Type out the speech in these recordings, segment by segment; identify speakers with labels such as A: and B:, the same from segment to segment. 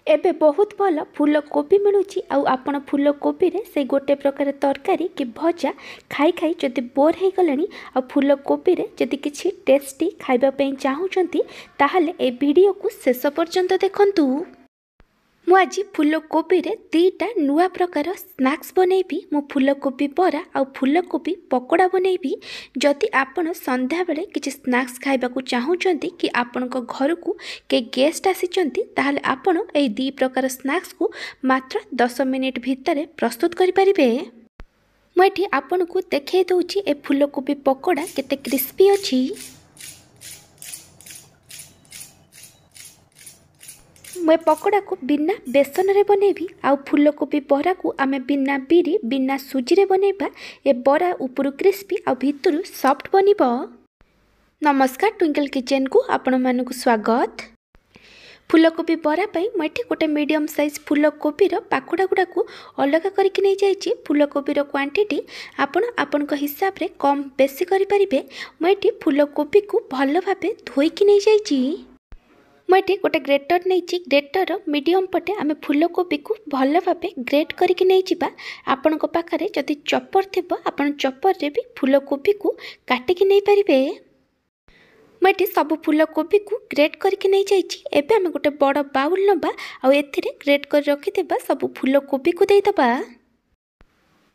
A: एबे बहुत भल फूलकोबी मिलूची आउ आपण फूलकोबी रे से गोटे प्रकार तरकारी कि भजा खाई खाई जदि बोर हो गलानी आ फूलकोबी रे जदि किछि टेस्टी खाइबा पई चाहूचंती ताहले ए वीडियो को शेष पर्यंत देखंतु। मु आज फूलकोबी रे दीटा नुआ प्रकार स्नैक्स बनैबी। मु फूलकोबी बरा आ फूलकोबी पकोड़ा बनैबी। जदि आपण संध्या बेले किछि स्नैक्स खाइबा को चाहूचंती कि आपण को घर को के गेस्ट आसीचंती ताहले आपण ए दी प्रकार स्नैक्स को मात्र 10 मिनिट भितर प्रस्तुत करि परिबे। मु एठी आपण को देखै दउची ए फूलकोबी पकोड़ा केते क्रिस्पी अछि। मैं पकोड़ा को बिना बेसन रे बनैबी आउ फूलकोबी बरा को आमे बिना बिरी बिना सुजी रे बनैबा। ए बरा ऊपर क्रिस्पी आ भितर सॉफ्ट बनिबो। नमस्कार, ट्विंकल किचन को आपण मानकु स्वागत। फूलकोबी बरा पई मैं एठी गोटे मीडियम साइज फूलकोबी रो पाखुड़ा गुडा को अलग करके नहीं जाइछि। फूलकोबी रो क्वांटिटी आपण आपण को हिसाब रे कम बेसी करि परिबे। मैं एठी फूलकोबी को भलो भाबे धोई कि नहीं जाइछि। मुझे गोटे ग्रेटर नहीं, ग्रेटर मीडियम पटे आम फूलकोबी को भल भाव ग्रेट करके नहीं जावा। आपण पाखे जदि चपर थी आप चपर रे भी फूलकोबी को काटिकी नहीं पारे। मुझे सब फूलकोबी को ग्रेट करके नहीं जाइए। एबे आम गोटे बड़ बाउल नबा आ एथिरे ग्रेट कर रखिथिबा सब फूलकोबी को देइदबा।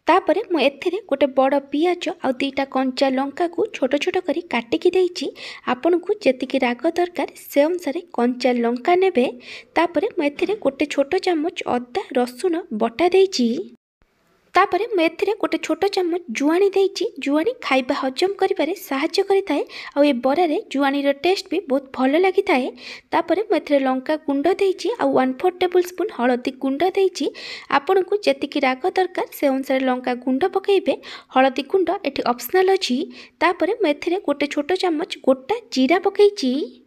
A: तापरे मु एथिरे गोटे बड़ पियाज आ दीटा कंचा लंका को छोट छोट करी काटिकी देइछि। आपन को जेतिकी राग दरकार से अनुसार कंचा लंका नेबे। तापरे मु एथिरे गोटे छोट चामच अदा रसुण बटा देइछि। तापरे मु एथिरे गोटे छोट चामच जुआनी देइछि। जुआनी खाइबा हजम करिबारे सहाय्य करिताए आ ए बरारे जुआनी रो टेस्ट भी बहुत भलो लागिताए। तापरे मु एथिरे लंका गुंड देइछि आ 1/4 टेबलस्पून हळदी गुंड देइछि। आपन को जेतिकी राग दरकार से अनुसार लंका गुंड पकेइबे। हळदी गुंड एठी ऑप्शनल अछि। तापरे मु एथिरे गोटे छोट चामच गोटा जीरा पकेइछि।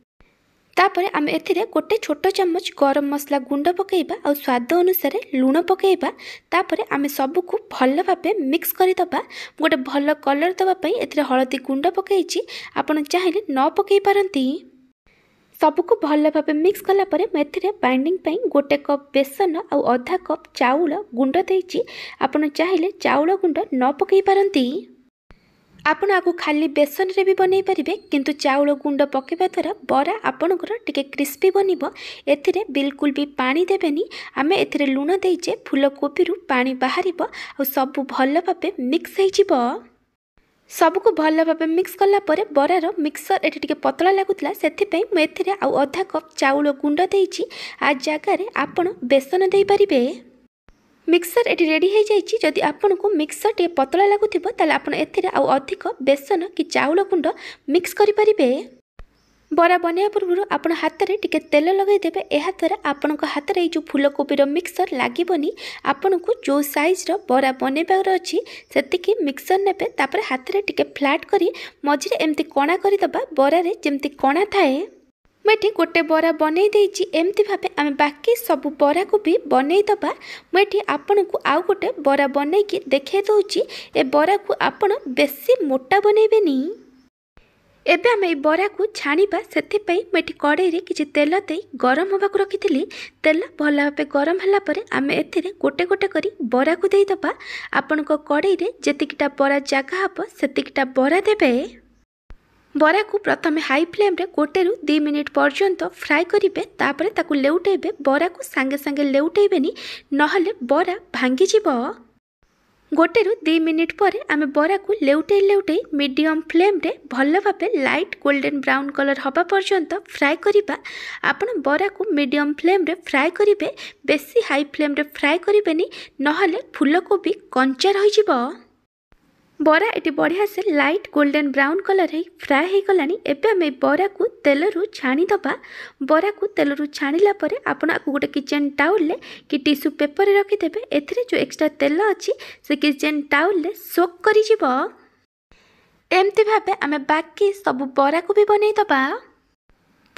A: तापरे आम एथिरे गोटे छोट चामच गरम मसला गुंड पकेइबा और स्वाद अनुसार लूण पकेइबा। तापरे आम सबू को भल भाबे मिक्स करदबा। गोटे भल कलर दवा पई एथिरे हळदी गुंड पकेइछि। आपण चाहिले न पकेइ पारंती। सबू को भल भाबे मिक्स कला परे मैं एथिरे बाइंडिंग पई गोटे कप बेसन और आधा कप चाउल गुंड देइछि। आपण चाहिले चाउल गुंड न पकेइ पारंती। आपण आगु खाली बेसन रे भी बनै परिबे, किंतु चाउल गुंड पकेबा द्वारा बरा आपणकर टिके क्रिस्पी बनिबो। एथिरे बिल्कुल भी पानी देबेनी। आमे एथिरे लूण देइचे फूलकोबी रु पानी बाहरिबो और सब भल भाबे मिक्स होई जिवो। सब को भल भाबे मिक्स कला परे बरार मिक्सर एठी टिके पतला लागुतला, सेथि पई मैं एथिरे आ आधा कप चाउल गुंड देइछि। आ जागा रे आपण बेसन देइ परिबे। मिक्सर एटी रेडी हो जाइए। जदि आपन को मिक्सर टे पतला लगुथिबो ताले आपन एथिरे आ अधिक बेसन कि चाउल गुंड मिक्स करि परिबे। बरा बनया पूर्व आपन हाथ रे टिके तेल लगाई देबे। एहा द्वारा आपन को हाथ रे जो फूलकोबी रो मिक्सर लागिबोनी। आपन को जो साइज रो बरा बनेबार अछि सेतिकी मिक्सर नेबे। तापर हाथ रे टिके फ्लैट करी मझिरे एमती कणा करि दबा। बरा रे जेमती कणा थाए। मैं गोटे बरा बनई देइछि। एमती भाबे आम बाकी सब बरा को भी बनई दबा। मैं आपण को आउ गोटे बरा बनई कि देखे दउछि। ए बरा को आपण बेसी मोटा बनैबेनी। एबे आम ए बरा को छाणीबा। सेथि पई मैं कड़ाई रे किछि तेल देई गरम होबा को रखिथिली। तेल भल भाबे गरम हला परे आम एथिरे गोटे गोटे करी बरा को देई दबा। आपण को कड़ाई रे जेतिकिटा बरा जागा हबो सेतिकिटा बरा देबे। बरा को प्रथम हाई फ्लेम रे गोटे रु 2 मिनिट पर्यंत फ्राई करिवे। तापरे ताकू लेउटेबे। बरा को सांगे सांगे लेउटेबेनी, नहले बरा भांगी जिवो। गोटे रु 2 मिनिट पर आमे बरा को लेउटे लेउटे मीडियम फ्लेम रे भल भाबे लाइट गोल्डन ब्राउन कलर हबा पर्यंत फ्राई करिबा। आपण बरा को मीडियम फ्लेम रे फ्राई करिवे। बेसी हाई फ्लेम रे फ्राई करिवेनी, नहले फूलकोबी कंचा रहि जिवो। बरा एटी बढ़िया से लाइट गोल्डन ब्राउन कलर है फ्राए हो गलानी। एबे आम बरा को तेल रु छाणी दबा। बरा को तेल रु छाणिला परे आपण आकु गोटे किचन टाउल ले कि टिश्यू पेपर रे रखि देबे। एथिरे जो एक्स्ट्रा तेल अछि से किचन टाउल ले सोक करि जिवो। एमती भाबे आम बाकी सब बरा को भी बनै दबा।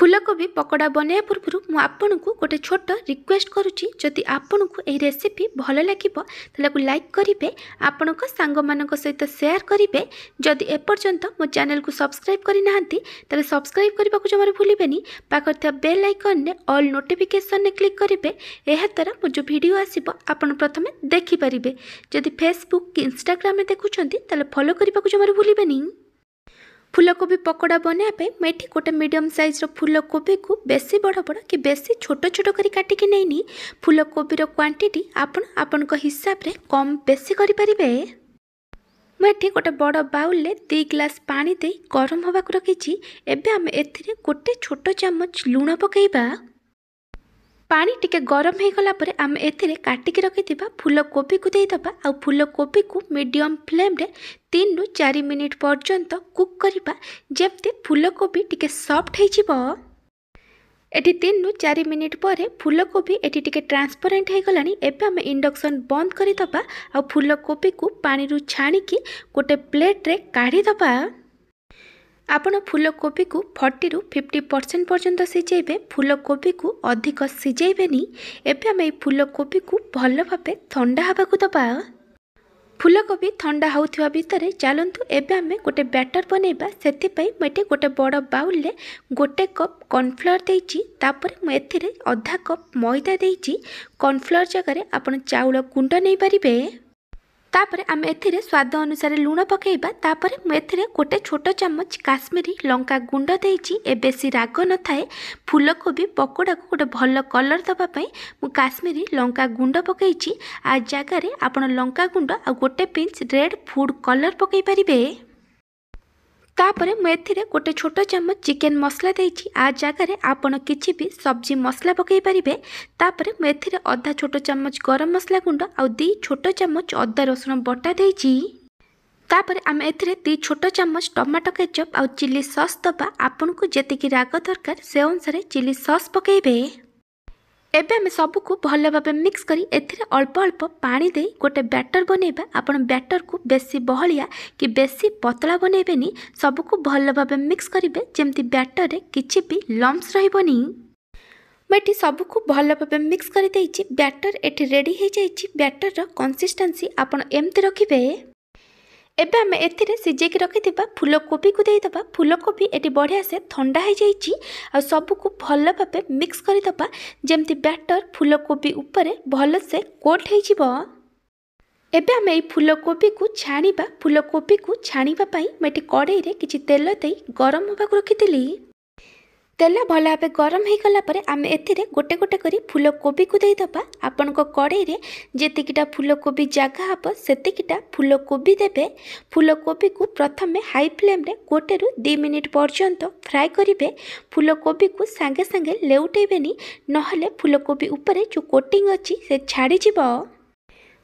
A: फूलकोबी पकोड़ा बनया पूर्व मु आपनकु गोटे छोट रिक्वेस्ट करुच्ची जदि आपनकु एही रेसिपी भल लागिबो ताले लाइक करिवे आपनक सांग मानक सहित शेयर करिवे जदि एपर्यंत मो चैनल को सब्सक्राइब करि नाहंती ताले सब्सक्राइब करबा को जमार भूलिबेनी पाखर था बेल आइकन ने ऑल नोटिफिकेशन ने क्लिक करिवे एहा तरह मो जो वीडियो आसीबो आपन प्रथमे देखि परिबे जदि फेसबुक कि इंस्टाग्राम में देखुछंती ताले फॉलो करबा को जमार भूलिबेनी। फूलकोबी पकोड़ा बनाया मुझे गोटे मीडियम साइज फूलकोबी को बेसी बड़ बड़ कि बेसी छोट छोट कर काटिकी नहीं फूलकोबीर क्वांटिटी आपण हिसाब रे कम बेसी करें। मुझे गोटे बड़ बाउल 2 ग्लास पानी दे गरम हवा को रखी एवं आम ए गोटे छोट चामच लुण पकईबा पानी टिके गरम हो गला परे आम एथिरे काटिकी रखिथिबा फूलकोबी को देदबा आ फूलकोबी को मीडियम फ्लेम रे 3 रु 4 मिनिट पर्यंत कुक करिबा जेमते फूलकोबी टिके सॉफ्ट हो जिवो। एठी 3 रु 4 मिनिट परे फूलकोबी एठी टिके ट्रांसपेरेंट हो गलानी एबे आम इंडक्शन बंद करि दबा आ फूलकोबी को पानी रु छाणी की गोटे प्लेट रे काढी दबा। आपण फूलकोबी को 40 रु 50% पर्यंत सिझेबे फूलकोबी को अधिक सिझेबेनी एबे आम फूलकोबी को भल भाबे ठंडा हवा को दबा। फूलकोबी ठंडा होउथिबा भितरे चलंतु एबे आम गोटे बैटर बनेबा सेति पई मटे गोटे बड़ बाउल ले गोटे कप कॉर्नफ्लोर देइची तापर म एथिरे आधा कप मैदा देइची कॉर्नफ्लोर जगह रे आपण चाउल गुंड नै परिबे तापर आम एथिरे स्वाद अनुसार लुण पकेइबा तापर मु एथिरे गोटे छोट चम्मच काश्मीरी लंका गुंड देइची ए बेसी राग न थाए फूलकोबी पकोड़ा को गोटे भल कलर दबा पई मु काश्मीरी लंका गुंड पकेइची आ जगह रे आपण लंका गुंड आ गोटे पिंच रेड फूड कलर पकई परिबे। तापरे मु एथिरे गोटे छोट चम्मच चिकन मसला देइची आ जगह रे आपण किछि भी सब्जी मसला पकई परिबे। तापरे मु एथिरे आधा छोट चम्मच गरम मसला गुंड आ 2 छोट चम्मच अदा रसुण बटा देइची। तापरे आम एथिरे 2 छोट चम्मच टमाटो केचप आ चिली सॉस दबा आपनको जेतिकी राग दरकार से अनुसार चिली सॉस पकेइबे। एबे आम सबको भल भाव मिक्स करी एथिरे अल्प अल्प पानी दे गोटे बैटर बनैबा आपण बैटर को बेसी बहलिया कि बेसी पतला बनैबेनी सबको भल भाव मिक्स करिवे जेमती बैटर रे किछि भी लम्स रहिबनी। मैं सबको भल भाव मिक्स कर देइछि बैटर एठी रेडी हो जाइछि। बैटर रो कंसिस्टेंसी आपण एमती रखिबे। एबे आम एथिरे सिझेकी रखिथिबा फूलकोबी को देदबा फूलकोबी एटी बढ़िया से ठंडा हो जाइछि आ सबको भल भाव मिक्स करदबा जेमती बैटर फूलकोबी उपरे भल से कोट हो जिवो। एबे आम फूलकोबी को छाणीबा फूलकोबी को छाणीबा पई मैं कड़ाई रे किछि तेल दे गरम होबा को रखिथिली। तेल भल भाव गरम हो गला परे आम एथिरे गोटे गोटे करी फूलकोबी को देदबा आपनको कड़ाई रे जेतिकिटा फूलकोबी जगह हब सेतिकिटा फूलकोबी देबे। फूलकोबी को प्रथमे हाई फ्लेम रे 1 रु 2 मिनिट पर्यंत फ्राई करिवे। फूलकोबी को सांगे सांगे लेउटेबेनी नहले फूलकोबी उपरे जो कोटिंग अछि से छाड़ी जिवो।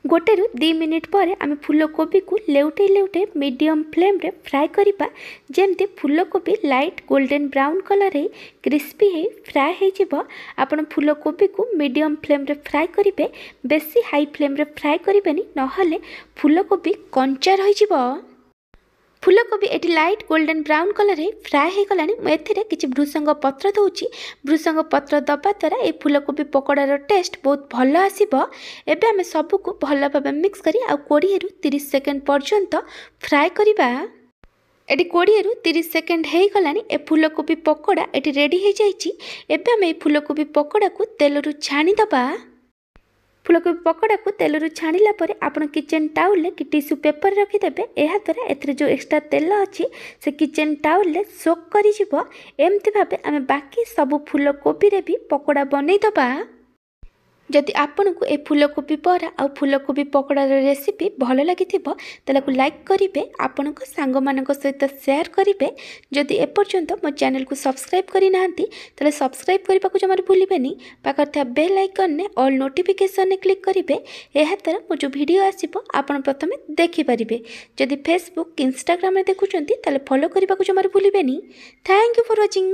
A: 1 रु 2 मिनिट पर आम फूलकोबी को लेउटे लेउटे मीडियम फ्लेम रे फ्राई करिबा जेमते फूलकोबी लाइट गोल्डन ब्राउन कलर रे क्रिस्पी है फ्राई हो जिवो। आपण फूलकोबी को मीडियम फ्लेम रे फ्राई करिवे बेसी हाई फ्लेम रे फ्राई करिबेनी नहले फूलकोबी कंचा रहि जिवो। फूलकोबी eighty light golden brown colour रे फ्राई हो गलानी मु एथिरे किछि भृसंग पत्र दउची भृसंग पत्र दबा द्वारा ए फूलकोबी पकोड़ार टेस्ट बहुत भल आसीबो। एबे आमे सबको भल भाव मिक्स करी आ 20 रु 30 सेकेंड पर्यंत फ्राई करिबा। एटी 20 रु 30 सेकेंड हे गलानी ए फूलकोबी पकोड़ा एटी रेडी हो जाइछि। एबे आमे ए फूलकोबी पकोड़ा को तेल रु छाणी दबा। फूलकोबी पकोड़ा को तेल रु छाणिला परे आपण किचन टाउल कि टिश्यू पेपर रखिदेबे। एहा द्वारा एथरे जो एक्स्ट्रा तेल अछि से किचन टाउल ले सोक करि जिवो। एमति भाबे आमे बाकी सब फूलकोबी रे भी पकोड़ा बनै दबा। जदि आपनको ए फूलकोबी बरा आ फूलकोबी पकोड़ार रेसिपी भल लागिथिबो तालाकु लाइक करिवे आपनको सांग मानक सहित शेयर करिवे। जदि एपर्यंत मो चैनल को सब्सक्राइब करि नाहंती ताले सब्सक्राइब करबा को जमार भूलिबेनी पाखर था बेल आइकन ने ऑल नोटिफिकेशन ने क्लिक करिवे। एहा तरह मो जो वीडियो आसीबो आपण प्रथमे देखि परिबे। जदि फेसबुक इंस्टाग्राम रे देखुचंती ताले फॉलो करबा को जमार भूलिबेनी। Thank you for watching.